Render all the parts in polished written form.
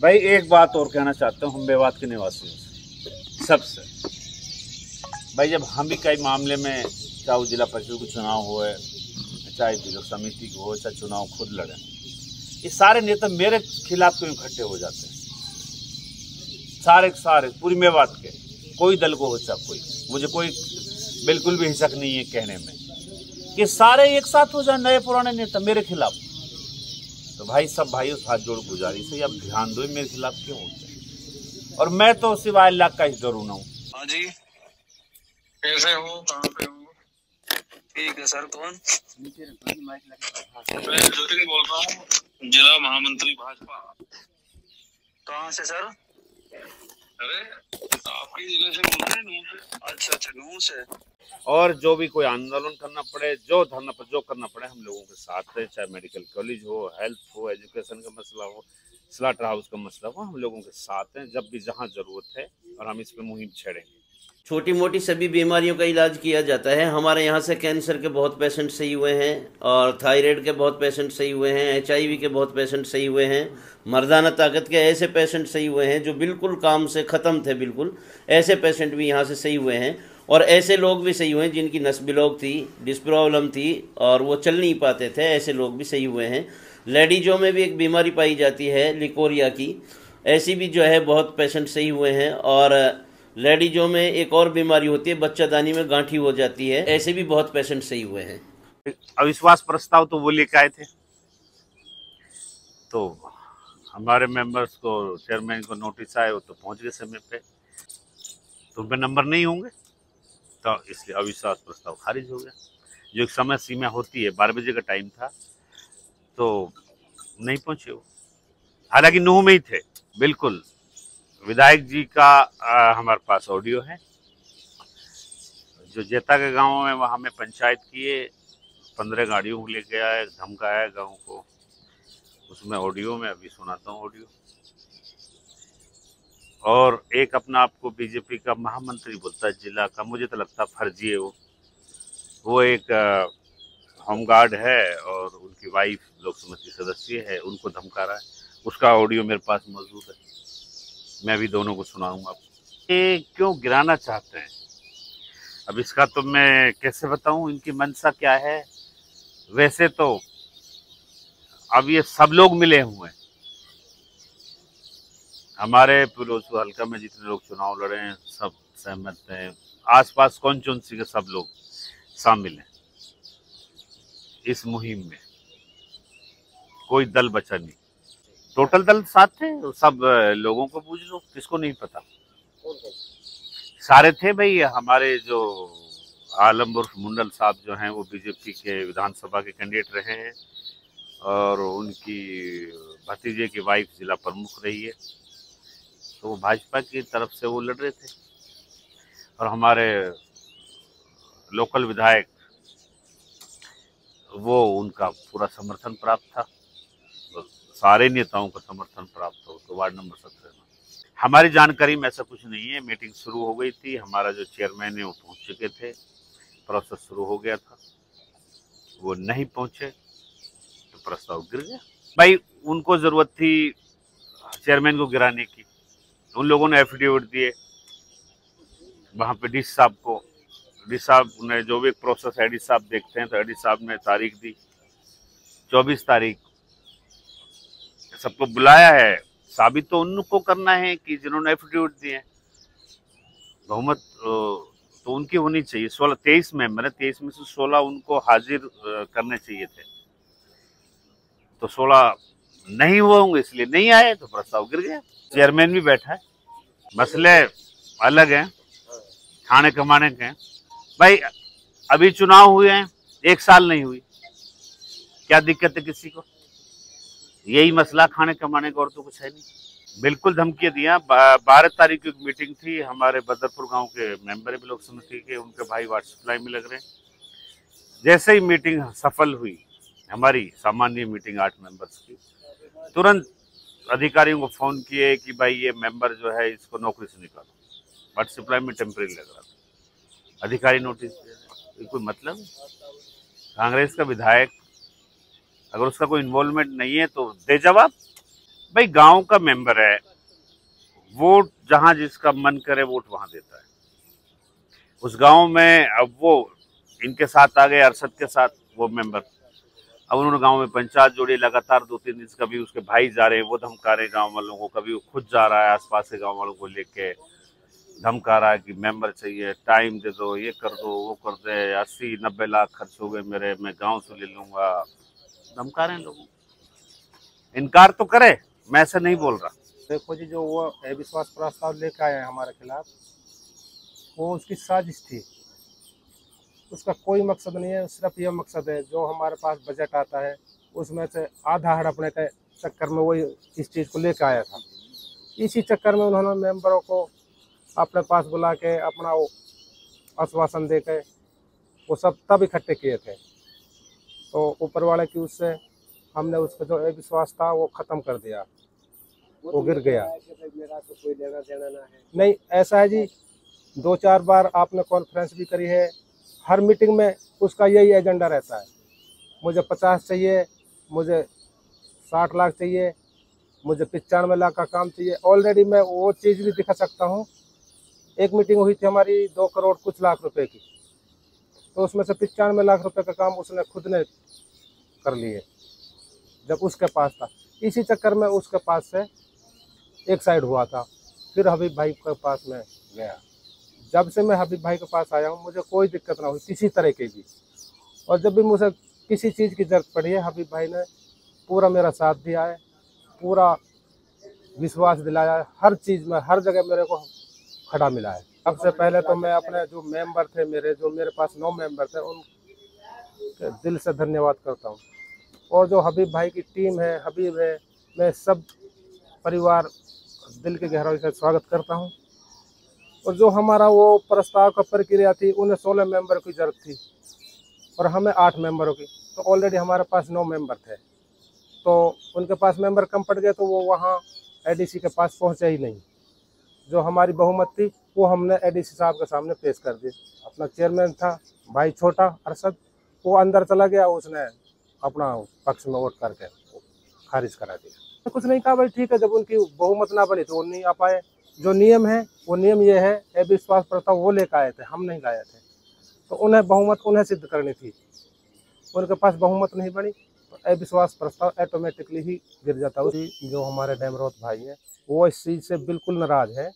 भाई एक बात और कहना चाहता हूँ हम मेवात के निवासियों से सबसे। भाई जब हम भी कई मामले में, चाहे वो जिला परिषद का चुनाव हो, चाहे विधायक समिति की हो, चाहे चुनाव खुद लड़े, ये सारे नेता मेरे खिलाफ क्यों इकट्ठे हो जाते हैं? सारे सारे पूरी मेवात के, कोई दल को हो चाहे कोई, मुझे कोई बिल्कुल भी हिचक नहीं है कहने में कि सारे एक साथ हो जाए नए पुराने नेता मेरे खिलाफ। तो भाई सब भाइयों हाथ जोड़ गुजारिश है, आप ध्यान दो मेरे खिलाफ क्यों होते हैं। और मैं तो सिवाय अल्लाह का ही डरू ना हूँ। हाँ जी, कैसे हो, कहाँ पे हो? ठीक है सर। कौन? मैं ज्योति बोल रहा हूँ, जिला महामंत्री भाजपा। कहाँ से सर? अरे आपके जिले से बोल रहे हैं, नूह से। अच्छा, नूह से। और जो भी कोई आंदोलन करना पड़े, जो धरना पर जो करना पड़े, हम लोगों के साथ है। चाहे मेडिकल कॉलेज हो, हेल्थ हो, एजुकेशन का मसला हो, स्लॉटर हाउस का मसला हो, हम लोगों के साथ हैं जब भी जहां जरूरत है, और हम इस पे मुहिम छेड़ेंगे। छोटी मोटी सभी बीमारियों का इलाज किया जाता है। हमारे यहाँ से कैंसर के बहुत पेशेंट सही हुए हैं, और थायराइड के बहुत पेशेंट सही हुए हैं, HIV के बहुत पेशेंट सही हुए हैं, मर्दाना ताकत के ऐसे पेशेंट सही हुए हैं जो बिल्कुल काम से ख़त्म थे, बिल्कुल ऐसे पेशेंट भी यहाँ से सही हुए हैं। और ऐसे लोग भी सही हुए हैं जिनकी नस ब्लॉक थी, डिस्क प्रॉब्लम थी और वो चल नहीं पाते थे, ऐसे लोग भी सही हुए हैं। लेडीजों में भी एक बीमारी पाई जाती है लिकोरिया की, ऐसी भी जो है बहुत पेशेंट सही हुए हैं। और लेडीजों में एक और बीमारी होती है, बच्चादानी में गांठी हो जाती है, ऐसे भी बहुत पेशेंट सही हुए हैं। अविश्वास प्रस्ताव तो वो लेके आए थे, तो हमारे मेंबर्स को, चेयरमैन को नोटिस आए, वो तो पहुंच गए समय पे, तो उन पे नंबर नहीं होंगे, तो इसलिए अविश्वास प्रस्ताव खारिज हो गया। जो एक समय सीमा होती है, 12 बजे का टाइम था, तो नहीं पहुंचे वो। हालांकि नूह में ही थे बिल्कुल। विधायक जी का हमारे पास ऑडियो है, जो जेता के गांव में वहां में पंचायत किए, 15 गाड़ियों को लेके आए, धमकाया गांव को, उसमें ऑडियो में अभी सुनाता हूँ ऑडियो। और एक अपना आपको बीजेपी का महामंत्री बोलता है जिला का, मुझे तो लगता फर्जी है वो एक होमगार्ड है और उनकी वाइफ लोक समिति सदस्य है, उनको धमका रहा है। उसका ऑडियो मेरे पास मौजूद है, मैं भी दोनों को सुनाऊंगा आपको। ये क्यों गिराना चाहते हैं, अब इसका तो मैं कैसे बताऊं इनकी मंशा क्या है। वैसे तो अब ये सब लोग मिले हुए हैं, हमारे फिरोजपुर हल्का में जितने लोग चुनाव लड़े हैं सब सहमत हैं। आसपास कॉन्स्टिट्यूंसी के सब लोग शामिल हैं इस मुहिम में, कोई दल बचा नहीं, टोटल दल साथ थे। सब लोगों को पूछ लो, किसको नहीं पता, सारे थे भाई। हमारे जो आलम उर्फ मुंडल साहब जो हैं, वो बीजेपी के विधानसभा के कैंडिडेट रहे हैं, और उनकी भतीजे की वाइफ जिला प्रमुख रही है, तो वो भाजपा की तरफ से वो लड़ रहे थे। और हमारे लोकल विधायक, वो उनका पूरा समर्थन प्राप्त था, सारे नेताओं का समर्थन प्राप्त हो। तो वार्ड नंबर 17 में हमारी जानकारी में ऐसा कुछ नहीं है। मीटिंग शुरू हो गई थी, हमारा जो चेयरमैन है वो पहुंच चुके थे, प्रोसेस शुरू हो गया था, वो नहीं पहुंचे तो प्रस्ताव गिर गया। भाई उनको जरूरत थी चेयरमैन को गिराने की, उन लोगों ने एफिडेविट दिए वहाँ पे डीसी साहब को। डीसी साहब ने जो भी प्रोसेस है, डीसी साहब देखते हैं, तो डीसी साहब ने तारीख दी 24 तारीख, सबको बुलाया है। साबित तो उनको करना है कि जिन्होंने एफिडेविट दिए, बहुमत तो उनकी होनी चाहिए। 23 मेंबर है, 23 में से 16 उनको हाजिर करने चाहिए थे, तो 16 नहीं हुए होंगे, इसलिए नहीं आए, तो प्रस्ताव गिर गया। चेयरमैन भी बैठा है, मसले अलग हैं, खाने कमाने के हैं। भाई अभी चुनाव हुए हैं, 1 साल नहीं हुई, क्या दिक्कत है किसी को? यही मसला खाने कमाने का, और तो कुछ है नहीं। बिल्कुल धमकियां दिया। 12 तारीख की मीटिंग थी, हमारे बदरपुर गांव के मेंबर ब्लॉक समिति के, उनके भाई वाटर सप्लाई में लग रहे हैं। जैसे ही मीटिंग सफल हुई, हमारी सामान्य मीटिंग 8 मेंबर्स की, तुरंत अधिकारियों को फोन किए कि भाई ये मेंबर जो है इसको नौकरी से निकालो, वाटर सप्लाई में टेम्परेरी लग रहा था। अधिकारी नोटिस दे रहे, कोई मतलब? कांग्रेस का विधायक, अगर उसका कोई इन्वॉल्वमेंट नहीं है तो दे जवाब। भाई गांव का मेंबर है, वोट जहां जिसका मन करे वोट वहां देता है। उस गांव में अब वो इनके साथ आ गए, अरशद के साथ वो मेंबर। अब उन्होंने गांव में पंचायत जोड़ी, लगातार 2-3 दिन से कभी उसके भाई जा रहे हैं, वो धमका रहे गांव वालों को, कभी वो खुद जा रहा है आसपास के गांव वालों को लेके, धमका रहा है कि मेंबर चाहिए, टाइम दे दो, ये कर दो, वो कर दे, 80-90 लाख खर्च हो गए मेरे, मैं गांव से ले लूंगा। धमका रहे हैं लोगों। इनकार तो करे, मैं ऐसा नहीं बोल रहा। देखो जी, जो वो अविश्वास प्रस्ताव लेकर आए हैं हमारे खिलाफ, वो उसकी साजिश थी। उसका कोई मकसद नहीं है, सिर्फ ये मकसद है जो हमारे पास बजट आता है उसमें से आधा हड़पने के चक्कर में वही इस चीज़ को लेकर आया था। इसी चक्कर में उन्होंने मेंबरों को अपने पास बुला के अपना वो आश्वासन दे के वो सब तब इकट्ठे किए थे। तो ऊपर वाले की उससे हमने उसका जो अविश्वास था वो ख़त्म कर दिया, वो गिर गया। मेरा तो कोई लेना देना ना है। नहीं, ऐसा है जी, 2-4 बार आपने कॉन्फ्रेंस भी करी है, हर मीटिंग में उसका यही एजेंडा रहता है, मुझे 50 चाहिए, मुझे 60 लाख चाहिए, मुझे 95 लाख का काम चाहिए। ऑलरेडी मैं वो चीज़ भी दिखा सकता हूँ। एक मीटिंग हुई थी हमारी 2 करोड़ कुछ लाख रुपए की, तो उसमें से 95 लाख रुपए का काम उसने खुद ने कर लिए जब उसके पास था। इसी चक्कर में उसके पास से एक साइड हुआ था, फिर हबीब भाई के पास में गया। जब से मैं हबीब भाई के पास आया हूँ मुझे कोई दिक्कत ना हुई किसी तरह की भी, और जब भी मुझे किसी चीज़ की ज़रूरत पड़ी है हबीब भाई ने पूरा मेरा साथ दिया है, पूरा विश्वास दिलाया है, हर चीज़ में हर जगह मेरे को खड़ा मिला है। सबसे पहले तो मैं अपने जो मेंबर थे मेरे पास 9 मेंबर थे, उनके दिल से धन्यवाद करता हूँ। और जो हबीब भाई की टीम है, हबीब है, मैं सब परिवार दिल के गहराई से स्वागत करता हूँ। और जो हमारा वो प्रस्ताव का प्रक्रिया थी, उन्हें 16 मेंबर की ज़रूरत थी और हमें 8 मेंबरों की, तो ऑलरेडी हमारे पास 9 मेंबर थे। तो उनके पास मेंबर कम पड़ गए तो वो वहाँ एडीसी के पास पहुँचे ही नहीं। जो हमारी बहुमत थी वो हमने एडीसी साहब के सामने पेश कर दी। अपना चेयरमैन था भाई छोटा अरशद, वो अंदर चला गया, उसने अपना पक्ष में वोट करके खारिज करा दिया। कुछ नहीं कहा, भाई ठीक है, जब उनकी बहुमत ना बनी तो वो नहीं आ पाए। जो नियम है वो नियम ये है, अविश्वास प्रस्ताव वो लेकर आए थे, हम नहीं लाए थे, तो उन्हें बहुमत उन्हें सिद्ध करनी थी। उनके पास बहुमत नहीं बनी तो अविश्वास प्रस्ताव ऑटोमेटिकली ही गिर जाता है। जो हमारे डेमरोत भाई हैं वो इस चीज़ से बिल्कुल नाराज़ है।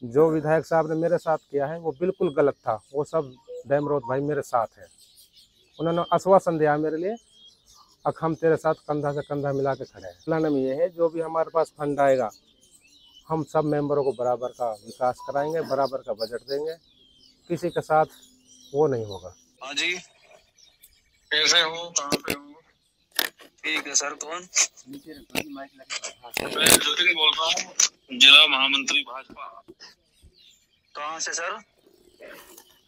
जो विधायक साहब ने मेरे साथ किया है वो बिल्कुल गलत था। वो सब डेमरोत भाई मेरे साथ है, उन्होंने आश्वासन दिया मेरे लिए, अब हम तेरे साथ कंधा से कंधा मिला के खड़े हैं। प्लान में ये है, जो भी हमारे पास फंड आएगा हम सब मेंबरों को बराबर का विकास कराएंगे, बराबर का बजट देंगे, किसी के साथ वो नहीं होगा। हाँ जी, कैसे हो, कहाँ पे हो? ठीक है सर। कौन? मैं ज्योति बोल रहा हूँ, जिला महामंत्री भाजपा। कहाँ से सर?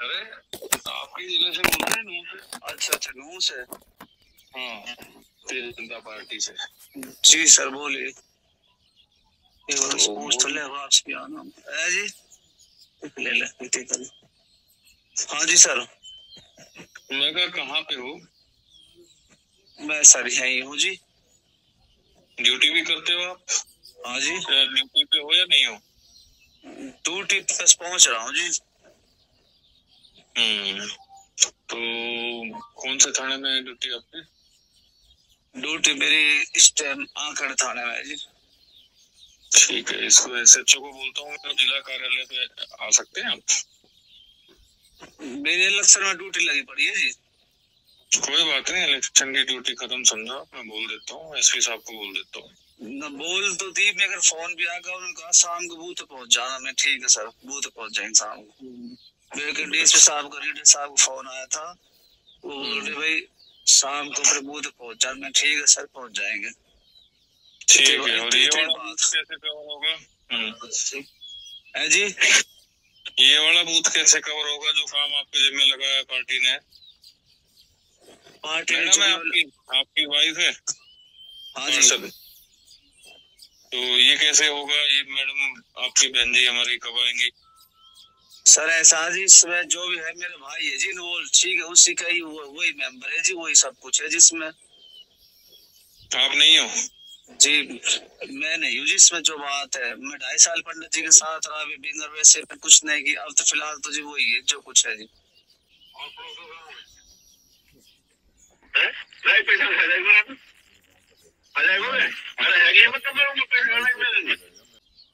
अरे आपके जिले से बोल रहे हैं, नूह से। अच्छा, नूह से। हाँ, भारतीय जनता पार्टी से। जी सर, बोलिए। पूछ ले वापस भी आना है जी, ले ले। हाँ जी सर। मैं कहा कहाँ पे हो? मैं सर यहीं हूँ जी। ड्यूटी भी करते हो आप? हाँ जी। ड्यूटी पे हो या नहीं हो? ड्यूटी पे पहुंच रहा हूँ जी। तो कौन से थाने में है ड्यूटी आपकी? ड्यूटी मेरी इस टाइम आंकड़ थाने में है जी। ठीक है, इसको एसएचओ को बोलता हूँ, जिला कार्यालय पे आ सकते हैं आप? मेरे इलेक्शन में ड्यूटी लगी पड़ी है जी। कोई बात नहीं, इलेक्शन की ड्यूटी खत्म समझा, मैं बोल देता हूँ, एसपी साहब को बोल देता हूँ। न बोल तो दी, मेरे फोन भी आ गया, उन्होंने कहा शाम को बूथ पहुंच जाना। मैं ठीक है सर, बूथ पहुंच जाएंगे शाम को। मेरे डीएसपी साहब का रीडर साहब को फोन आया था, वो बोल रहे भाई शाम को फिर बूथ पहुंच जाना। मैं ठीक है सर, पहुंच जाएंगे। ठीक है। और ये वाला बूथ कैसे कवर होगा? है जी, ये वाला बूथ कैसे कवर होगा जो काम आपके जिम्मे लगाया पार्टी ने? पार्टी में आपकी वाइफ है? हाँ जी। तो ये कैसे होगा? ये मैडम आपकी बहन जी हमारी कब आएंगी? सर ऐसा जी, इसमें जो भी है मेरे भाई है जी, वो ठीक है, उसी का ही वही मेंबर है जी, वही सब कुछ है जिसमें। आप नहीं हो? जी मैं नहीं हूँ, जिसमें जो बात है, मैं 2.5 साल पंडित जी के साथ रहा, अभी बिंगर वैसे कुछ नहीं की, अब तो फिलहाल तो जी वही है जो कुछ है जी।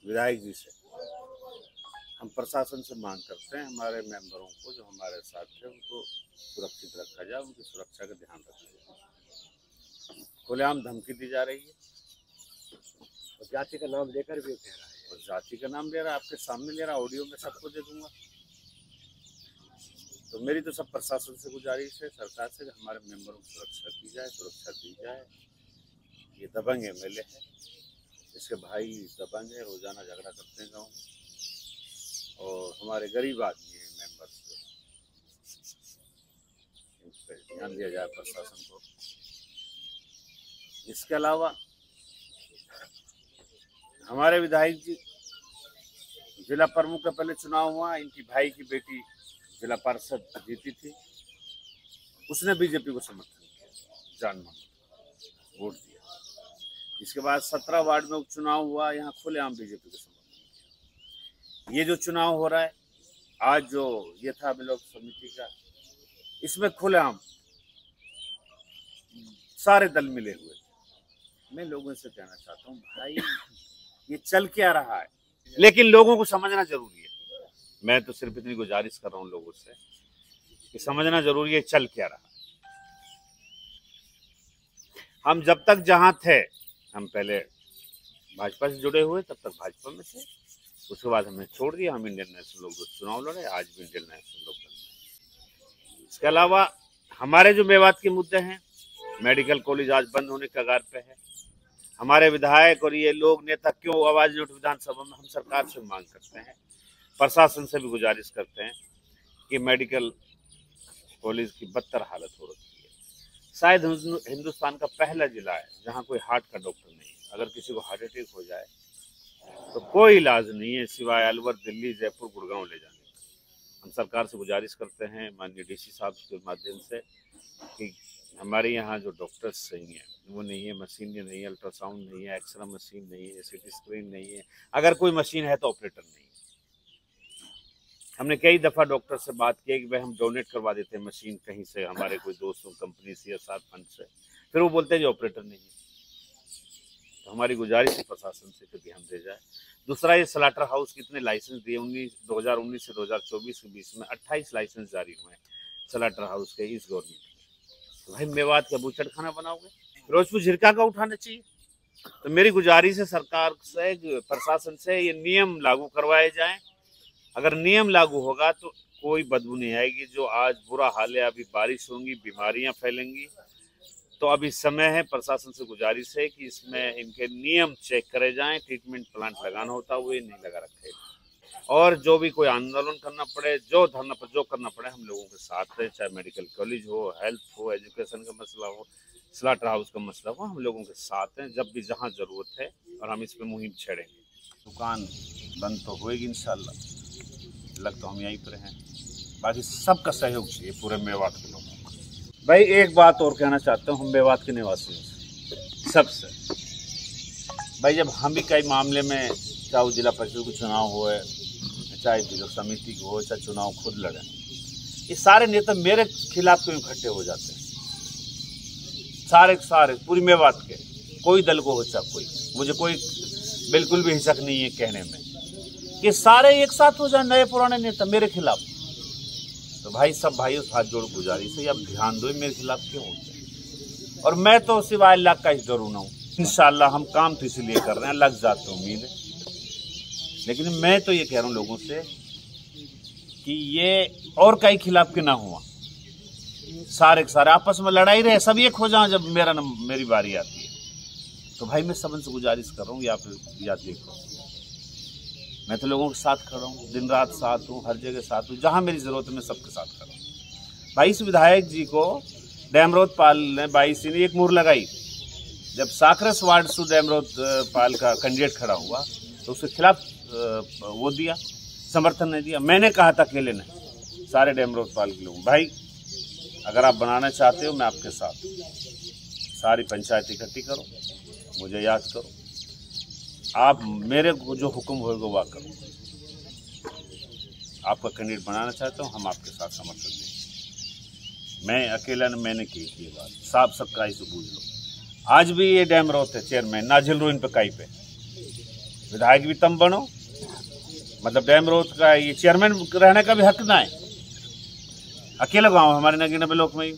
विधायक जी से हम प्रशासन से मांग करते हैं, हमारे मेंबरों को जो हमारे साथ थे उनको सुरक्षित रखा जाए, उनकी सुरक्षा का ध्यान रखा जाए। खुलेआम धमकी दी जा रही है और जाति का नाम लेकर भी कह रहा है। और जाति का नाम ले रहा है, आपके सामने ले रहा, ऑडियो में सबको दे दूंगा। तो मेरी तो सब प्रशासन से गुजारिश है, सरकार से, हमारे मेंबरों की सुरक्षा की जाए, सुरक्षा दी जाए। ये दबंग एमएलए है, इसके भाई दबंग है, रोजाना झगड़ा करते हैं गाँव में, और हमारे गरीब आदमी है मेंबर्स जो, इन पर ध्यान दिया जाए प्रशासन को। इसके अलावा हमारे विधायक जी जिला प्रमुख का पहले चुनाव हुआ, इनकी भाई की बेटी जिला पार्षद जीती थी, उसने बीजेपी को समर्थन किया, जान मान वोट दिया। इसके बाद 17 वार्ड में उपचुनाव हुआ, यहाँ खुलेआम बीजेपी को समर्थन किया। ये जो चुनाव हो रहा है आज, जो ये था ब्लॉक समिति का, इसमें खुलेआम सारे दल मिले हुए। मैं लोगों से कहना चाहता हूँ, भाई ये चल क्या रहा है, लेकिन लोगों को समझना जरूरी है। मैं तो सिर्फ इतनी गुजारिश कर रहा हूँ लोगों से कि समझना जरूरी है चल क्या रहा है। हम जब तक जहां थे, हम पहले भाजपा से जुड़े हुए, तब तक भाजपा में थे, उसके बाद हमें छोड़ दिया, हम इंडियन नेशनल लोग चुनाव लड़े, आज भी इंडियन नेशनल लोग लड़ रहे हैं। इसके अलावा हमारे जो मेवात के मुद्दे हैं, मेडिकल कॉलेज आज बंद होने के कगार पे है। हमारे विधायक और ये लोग नेता क्यों आवाज नहीं उठ विधानसभा में, हम सरकार से मांग करते हैं, प्रशासन से भी गुजारिश करते हैं कि मेडिकल कॉलेज की बदतर हालत हो रही है। शायद हिंदुस्तान का पहला जिला है जहां कोई हार्ट का डॉक्टर नहीं है। अगर किसी को हार्ट अटैक हो जाए तो कोई इलाज नहीं है सिवाय अलवर, दिल्ली, जयपुर, गुड़गांव ले जाने का। हम सरकार से गुजारिश करते हैं माननीय डीसी साहब के माध्यम से कि हमारे यहाँ जो डॉक्टर्स सही हैं वो नहीं है, मशीन नहीं है, अल्ट्रासाउंड नहीं है, एक्सरे मशीन नहीं है, सीटी स्क्रीन नहीं है, अगर कोई मशीन है तो ऑपरेटर नहीं है। हमने कई दफ़ा डॉक्टर से बात की कि भाई हम डोनेट करवा देते हैं मशीन कहीं से, हमारे कोई दोस्तों कंपनी से या साथ फंड से, फिर वो बोलते हैं जो ऑपरेटर नहीं है। तो हमारी गुजारिश है प्रशासन से कि ध्यान दे जाए। दूसरा, ये स्लाटर हाउस कितने लाइसेंस दिए, 2019 से 2024 के बीच में 28 लाइसेंस जारी हुए हैं स्लाटर हाउस के इस गवर्नमेंट में। तो भाई मेवात का बूचड़ खाना बनाओगे, फिरोजपुर झिरका का उठाना चाहिए। तो मेरी गुजारिश है सरकार से, प्रशासन से, ये नियम लागू करवाए जाएं। अगर नियम लागू होगा तो कोई बदबू नहीं आएगी। जो आज बुरा हाल है, अभी बारिश होंगी, बीमारियां फैलेंगी, तो अभी समय है। प्रशासन से गुजारिश है कि इसमें इनके नियम चेक करे जाएं, ट्रीटमेंट प्लांट लगाना होता है वो नहीं लगा रखे, और जो भी कोई आंदोलन करना पड़े, जो धरना पर जो करना पड़े, हम लोगों के साथ है। चाहे मेडिकल कॉलेज हो, हेल्थ हो, एजुकेशन का मसला हो, स्लाटर हाउस का मसला हो, हम लोगों के साथ हैं जब भी जहाँ जरूरत है, और हम इस पर मुहिम छेड़ेंगे। दुकान बंद तो होएगी इंशाल्लाह, लग तो हम यहीं पर हैं। बाकी सबका सहयोग चाहिए पूरे मेवात के लोगों को। भाई एक बात और कहना चाहता हूँ हम मेवात के निवासियों से, सबसे, भाई जब हम भी कई मामले में, चाहे जिला परिषद का चुनाव हो, चाहे जिला समिति की हो, चाहे चुनाव खुद लड़े, ये सारे नेता मेरे खिलाफ क्यों इकट्ठे हो जाते हैं? सारे पूरी मेवात के, कोई दल को हो चाहे कोई, मुझे कोई बिल्कुल भी हिचक नहीं है कहने में कि सारे एक साथ हो जाए, नए पुराने नेता मेरे खिलाफ। तो भाई सब भाइयों हाथ जोड़ गुजारिश है, अब ध्यान दो मेरे खिलाफ क्यों होते हैं। और मैं तो सिवाय अल्लाह का ही डरू ना हूँ। इंशाल्लाह हम काम तो इसलिए कर रहे हैं, लग जाते उम्मीद है। लेकिन मैं तो ये कह रहा हूँ लोगों से कि ये और कई खिलाफ के ना हुआ, सारे आपस में लड़ाई रहे, सब एक हो जाए जब मेरी बारी आती है। तो भाई मैं सबसे गुजारिश कर रहा हूँ, या देखो, मैं तो लोगों के साथ खड़ा हूँ, दिन रात साथ हूँ, हर जगह साथ हूँ, जहाँ मेरी जरूरत है मैं सबके साथ खड़ा हूँ। भाई इस विधायक जी को डैमरोद पाल ने 22 ने एक मुहर लगाई, जब साकरस वार्ड से डैमरोद पाल का कैंडिडेट खड़ा हुआ तो उसके खिलाफ वो दिया, समर्थन नहीं दिया। मैंने कहा था अकेले नहीं, सारे डैमरोद पाल के लोग, भाई अगर आप बनाना चाहते हो मैं आपके साथ, सारी पंचायत इकट्ठी करो, मुझे याद करो, आप मेरे को जो हुक्म होगा वह करो। आपका कैंडिडेट बनाना चाहता हूँ, हम आपके साथ समर्थन देंगे। मैं अकेला ने मैंने की थी ये बात, साफ सच्चाई से बूझ लो। आज भी ये डैम रोते चेयरमैन नाजिल रो इन पे काई पे, विधायक भी तम बनो, मतलब डैम रोड का ये चेयरमैन रहने का भी हक ना है। अकेला गाँव हमारे नगीना ब्लॉक में।